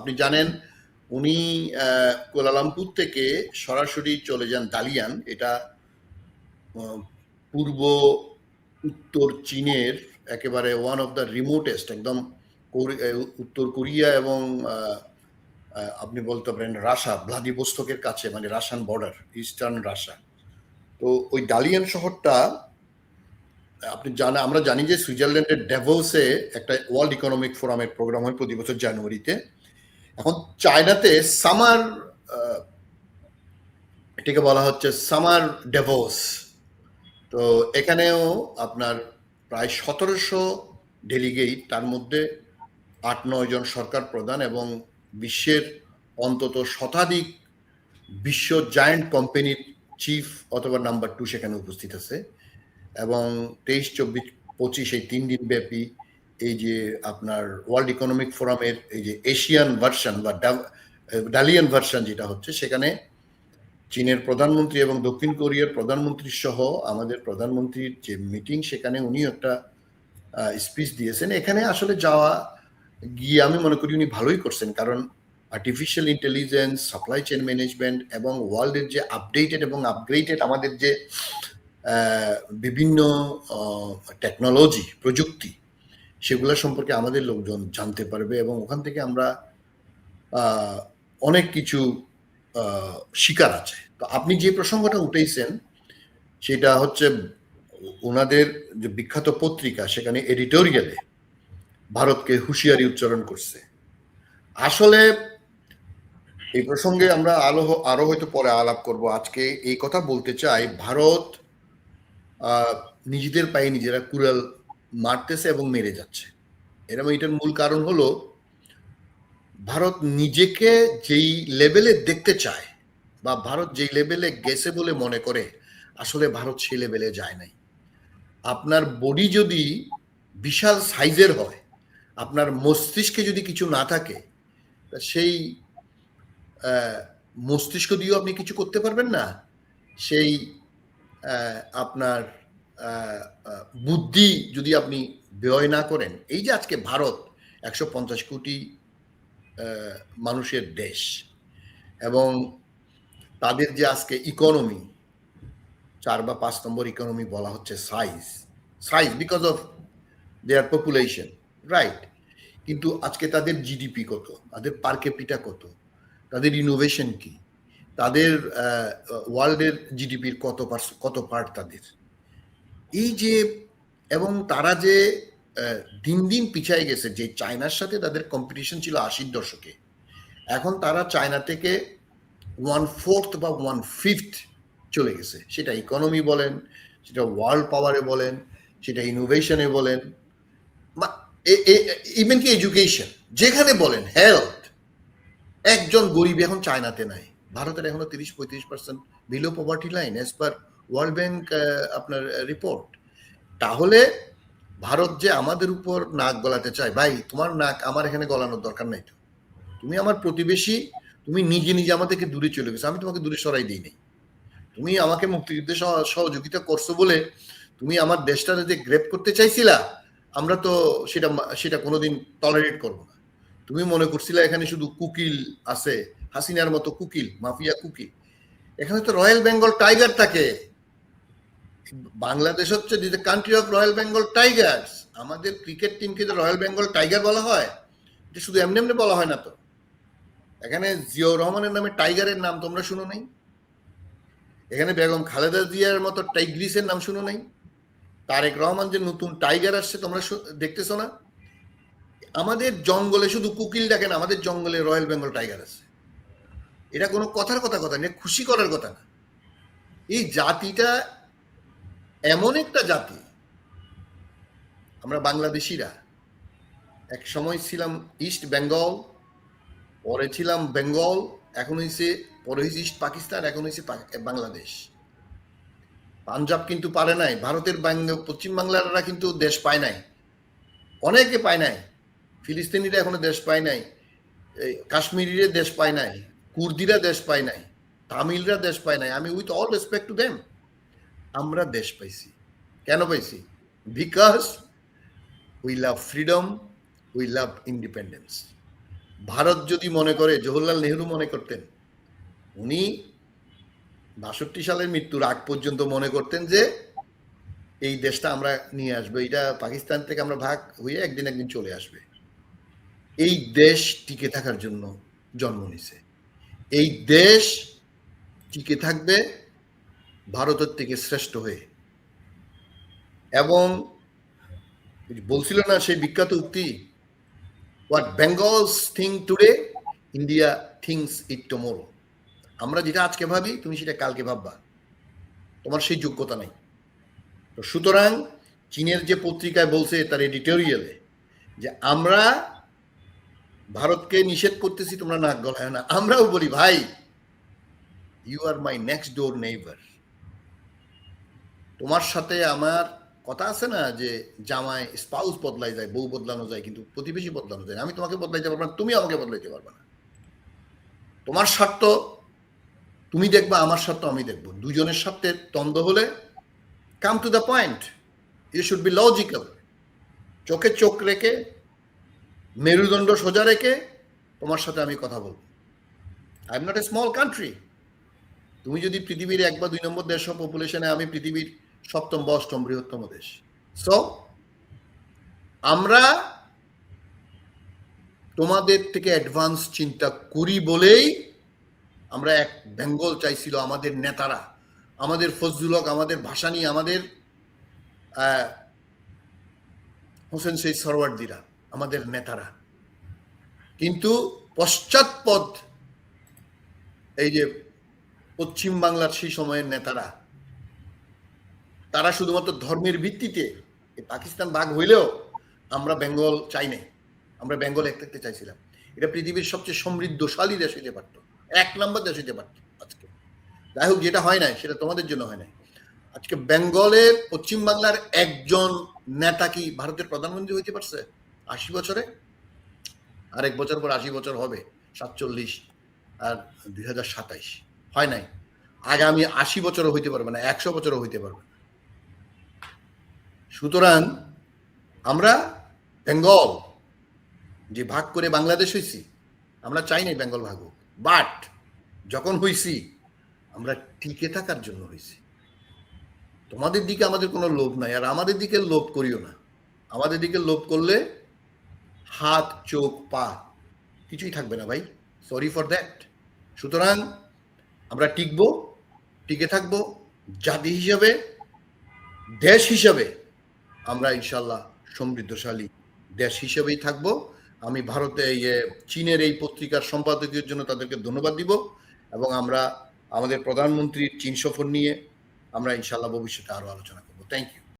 আপনি জানেন উনি কুয়ালালামপুর থেকে সরাসরি চলে যান দালিয়ান। এটা পূর্ব উত্তর চীনের একেবারে ওয়ান অফ দ্য রিমোটেস্ট, একদম উত্তর কোরিয়া এবং আপনি বলতে পারেন রাশিয়া, ভ্লাদিভোস্তকের কাছে, মানে রাশিয়ান বর্ডার, ইস্টার্ন রাশিয়া। তো ওই ডালিয়ান শহরটা আপনি জানেন, আমরা জানি যে সুইজারল্যান্ডের ড্যাভোসে একটা ওয়ার্ল্ড ইকোনমিক ফোরামের প্রোগ্রাম হয় প্রতি বছর জানুয়ারিতে। এখন চায়নাতে সামার, এটাকে বলা হচ্ছে সামার ড্যাভোস। তো এখানেও আপনার প্রায় 1700 ডেলিগেট, তার মধ্যে 8-9 জন সরকার প্রধান এবং বিশ্বের অন্তত শতাধিক বিশ্ব জায়ান্ট কোম্পানির চিফ অথবা নাম্বার 2 সেখানে উপস্থিত আছে। এবং 23, 24, 25 এই 3 দিন ব্যাপী এই যে আপনার ওয়ার্ল্ড ইকোনমিক ফোরামের এই যে এশিয়ান ভার্সন বা ডালিয়ান ভার্সন যেটা হচ্ছে, সেখানে চীনের প্রধানমন্ত্রী এবং দক্ষিণ কোরিয়ার প্রধানমন্ত্রী সহ আমাদের প্রধানমন্ত্রীর যে মিটিং, সেখানে উনি একটা স্পিচ দিয়েছেন। এখানে আসলে যাওয়া গিয়ে আমি মনে করি উনি ভালোই করছেন, কারণ artificial intelligence, supply chain management এবং ওয়ার্ল্ডের যে আপডেটেড এবং আপগ্রেডেড আমাদের যে বিভিন্ন টেকনোলজি, প্রযুক্তি, সেগুলো সম্পর্কে আমাদের লোকজন জানতে পারবে এবং ওখান থেকে আমরা অনেক কিছু শিকার আছে। তো আপনি যে প্রসঙ্গটা উঠেছেন সেটা হচ্ছে ওনাদের যে বিখ্যাত পত্রিকা, সেখানে এডিটোরিয়ালে ভারতকে হুঁশিয়ারি উচ্চারণ করছে। আসলে এই প্রসঙ্গে আমরা আরো হয়তো পরে আলাপ করব। আজকে এই কথা বলতে চাই, ভারত নিজেদের পায়ে নিজেরা কুড়াল মারতেছে এবং মেরে যাচ্ছে। এটার মূল কারণ হলো ভারত নিজেকে যেই লেভেলে দেখতে চায় বা ভারত যেই লেভেলে গেছে বলে মনে করে, আসলে ভারত সেই লেভেলে যায় নাই। আপনার বডি যদি বিশাল সাইজের হয়, আপনার মস্তিষ্কে যদি কিছু না থাকে, সেই মস্তিষ্ক দিয়েও আপনি কিছু করতে পারবেন না। সেই আপনার বুদ্ধি যদি আপনি ব্যয় না করেন, এই যে আজকে ভারত 150 কোটি মানুষের দেশ এবং তাদের যে আজকে ইকোনমি 4 বা 5 নম্বর ইকোনমি বলা হচ্ছে size because of their population, right? কিন্তু আজকে তাদের জিডিপি কত, তাদের পার ক্যাপিটা কত, তাদের ইনোভেশন কি, তাদের ওয়ার্ল্ডের জিডিপির কত পার্ট তাদের, এই যে, এবং তারা যে দিন দিন পিছায় গেছে। যে চায়নার সাথে তাদের কম্পিটিশন ছিল 80-র দশকে, এখন তারা চায়না থেকে 1/4 বা 1/5 চলে গেছে। সেটা ইকোনমি বলেন, সেটা ওয়ার্ল্ড পাওয়ারে বলেন, সেটা ইনোভেশনে বলেন, ইভেন কি এডুকেশন, যেখানে বলেন, হেলথ। একজন গরিব এখন চায়নাতে নাই। ভারতের এখনো 30-35% below poverty line as per world bank আপনার রিপোর্ট। তাহলে ভারত যে আমাদের উপর নাক গলাতে চায়, ভাই তোমার নাক আমার এখানে গলানোর দরকার নাই তো। তুমি আমার প্রতিবেশী, তুমি নিজে নিজে আমাদেরকে দূরে চলে গেছো, আমি তোমাকে দূরে সরাই দিই নাই। তুমি আমাকে মুক্তিযুদ্ধে সহযোগিতা করছো বলে তুমি আমার দেশটা যে গ্রেপ করতে চাইছিলা, আমরা তো সেটা কোনোদিন টলারেট করবো না। তুমি মনে করছিলা এখানে শুধু কুকিল আছে, হাসিনার মতো কুকিল, মাফিয়া কুকিল। এখানে তো রয়্যাল বেঙ্গল টাইগার থাকে। বাংলাদেশ হচ্ছে the country of royal Bengal Tigers. আমাদের ক্রিকেট টিমকে যে রয়্যাল বেঙ্গল টাইগার বলা হয়, এটা শুধু এমনি এমনি বলা হয় না তো। এখানে জিয়াউর রহমানের নামে টাইগারের নাম তোমরা শুনো নাই? এখানে বেগম খালেদা জিয়ার মতো টাইগ্রিসের নাম শুনো নাই? তারেক রহমান যে নতুন টাইগার আসছে তোমরা দেখতেছো না? আমাদের জঙ্গলে শুধু কুকিল ডাকে না, আমাদের জঙ্গলে রয়্যাল বেঙ্গল টাইগার আছে। এটা কোনো কথা নেই, খুশি করার কথা না। এই জাতিটা এমন একটা জাতি, আমরা বাংলাদেশিরা এক সময় ছিলাম ইস্ট বেঙ্গল, পরে ছিলাম বেঙ্গল, এখন হয়েছে, পরে হয়েছে ইস্ট পাকিস্তান, এখন হয়েছে বাংলাদেশ। পাঞ্জাব কিন্তু পারে নাই, ভারতের পশ্চিম বাংলারা কিন্তু দেশ পায় নাই, অনেকে পায় নাই। ফিলিস্তিনিরা এখনো দেশ পায় নাই, কাশ্মীরিরা দেশ পায় নাই, কুর্দিরা দেশ পায় নাই, তামিলরা দেশ পায় নাই। আমি with all respect to them, আমরা দেশ পাইছি। কেন পাইছি? Because we love freedom, we love independence. Bharat যদি মনে করে, জওহরলাল নেহরু মনে করতেন, উনি ৬২ সালের মৃত্যুর আগ পর্যন্ত মনে করতেন যে এই দেশটা আমরা নিয়ে আসবো, এটা পাকিস্তান থেকে আমরা ভাগ হয়ে একদিন একদিন চলে আসবে। এই দেশ টিকে থাকার জন্য জন্ম নিছে। এই দেশ টিকে থাকবে ভারতের থেকে শ্রেষ্ঠ হয়ে। এবং বলছিল না সেই বিখ্যাত উক্তি, what Bengal's think today, India thinks it tomorrow. আমরা যেটা আজকে ভাবি, তুমি সেটা কালকে ভাববা, তোমার সেই যোগ্যতা নাই। তো সুতরাং চীনের যে পত্রিকায় বলছে তার এডিটোরিয়ালে যে আমরা ভারতকে নিষেধ করতেছি তোমরা নাক গলায় না, আমরাও বলি ভাই you are my next door neighbour. তোমার সাথে আমার কথা আছে না যে জামাই স্পাউস বদলাই যায়, বউ বদলানো যায়, কিন্তু প্রতিবেশী বদলানো যায় না। আমি তোমাকে বদলাইতে পারবো না, তুমি আমাকে বদলাইতে পারবে না। তোমার স্বার্থ তুমি দেখবা, আমার স্বার্থ আমি দেখবো। দুজনের স্বার্থে দ্বন্দ্ব হলে come to the point, you should be logical. চোখে চোখ রেখে, মেরুদণ্ড সোজা রেখে তোমার সাথে আমি কথা বলবো। I am not a small country. তুমি যদি পৃথিবীর 1 বা 2 নম্বর দেশ পপুলেশনে, আমি পৃথিবীর 7ম বা 8ম বৃহত্তম দেশ। সো আমরা তোমাদের থেকে অ্যাডভান্স চিন্তা করি বলেই আমরা এক বেঙ্গল চাইছিল আমাদের নেতারা, আমাদের ফজলুল হক, আমাদের ভাসানী, আমাদের হোসেন শহীদ সরওয়ার্দিরা, আমাদের নেতারা। কিন্তু পশ্চাৎপদ এই যে পশ্চিম বাংলার সেই সময়ের নেতারা, তারা শুধুমাত্র ধর্মের ভিত্তিতে, পাকিস্তান ভাগ হইলেও আমরা বেঙ্গল চাই নাই, আমরা বেঙ্গল এক থাকতে চাইছিলাম। এটা পৃথিবীর সবচেয়ে সমৃদ্ধশালী দেশ হইতে পারত, 1 নম্বর দেশ হইতে পারত আজকে। যাই হোক, যেটা হয় নাই সেটা তোমাদের জন্য হয় নাই। আজকে বেঙ্গলের, পশ্চিম বাংলার একজন নেতা কি ভারতের প্রধানমন্ত্রী হইতে পারছে 80 বছরে? আর 1 বছর পর 80 বছর হবে, 47 আর 2027, হয় নাই। আগামী 80 বছরও হইতে পারবে না, 100 বছরও হইতে পারবে না। সুতরাং আমরা বেঙ্গল যে ভাগ করে বাংলাদেশ হয়েছি, আমরা চাই নাই বেঙ্গল ভাগ হোক, বাট যখন হয়েছি আমরা টিকে থাকার জন্য হয়েছি। তোমাদের দিকে আমাদের কোনো লোভ নাই, আর আমাদের দিকে লোভ করিও না। আমাদের দিকে লোভ করলে হাত, চোখ, পা কিছুই থাকবে না ভাই, সরি ফর দ্যাট। সুতরাং আমরা টিকবো, টিকে থাকবো, জাতি হিসাবে, দেশ হিসাবে আমরা ইনশাল্লাহ সমৃদ্ধশালী দেশ হিসেবেই থাকব। আমি ভারতে চীনের এই পত্রিকার সম্পাদকীয় জন্য তাদেরকে ধন্যবাদ দিব, এবং আমরা আমাদের প্রধানমন্ত্রীর চীন সফর নিয়ে আমরা ইনশাল্লাহ ভবিষ্যতে আরো আলোচনা করব। Thank you.